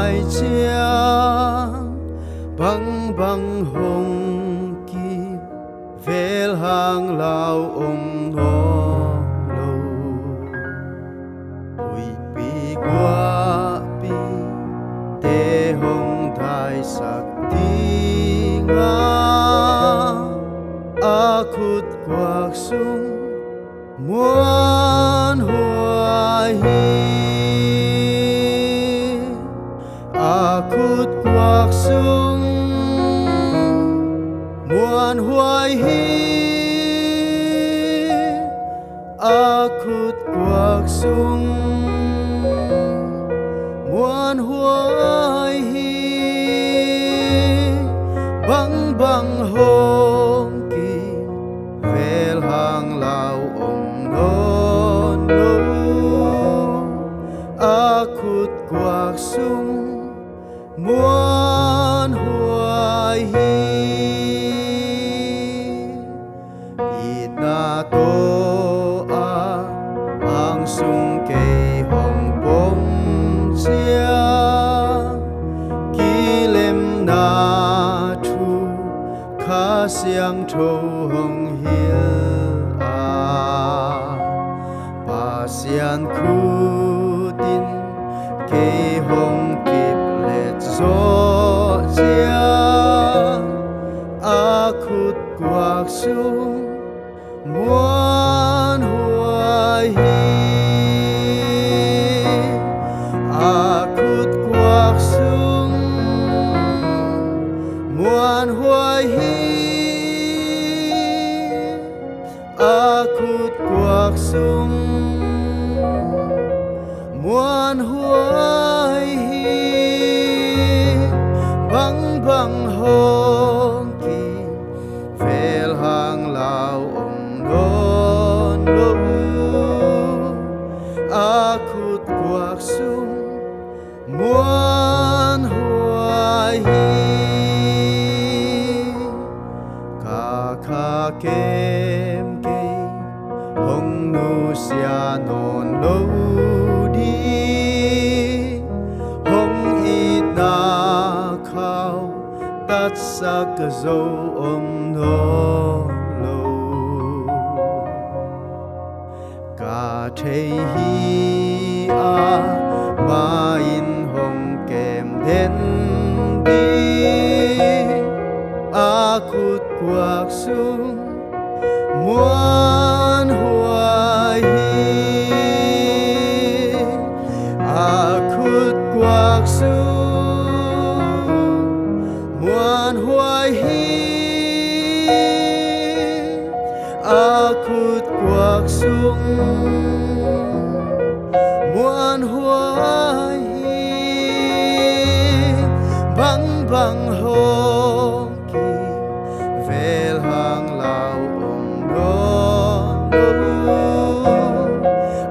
đại chiang băng băng hồng kim vel hàng lao nó lâu ui pi qua pi te hồng đại sắc ti nga akut quak sung MUANHUAI akut quak sung MUANHUAI akut quak sung MUANHUAI bang bang hong kim vel hang lao non lo akut quak sung MUANHUAI ina to ang sung kei hong bom chia kilem na thu kha siang thâu hong hiel pa sian khu tin kei hong kip let zo chia akut quak sung MUANHUAI akut quak sung MUANHUAI akut quak sung MUANHUAI bang bang hong kim vel hang lao non lo akut quak sung MUANHUAI ka kha kem ke hong nu sia non lo đi hong ít na khao tát sắc dâu nó lo cả thế hi ma in hong kem đến đi akut quak sung MUANHUAI akut quak sung MUANHUAI akut quak sung MUANHUAI bang bang hong kim vel hang lao non lo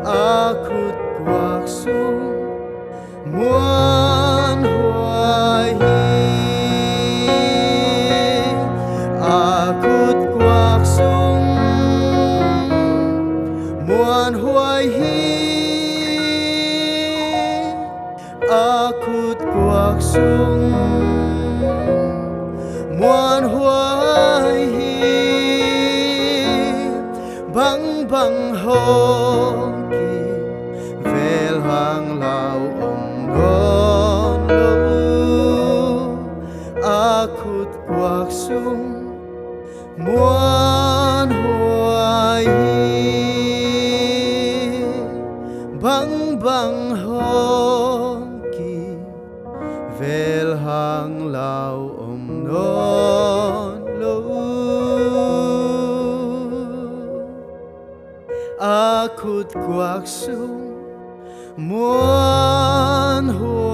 akut quak sung MUANHUAI akut quak sung MUANHUAI akut quak sung MUANHUAI bang bang hong kim vel hang lao non lo akut quak sung MUANHUAI bang bang hong kim vel hang lao non lo akut quak sung MUANHUAI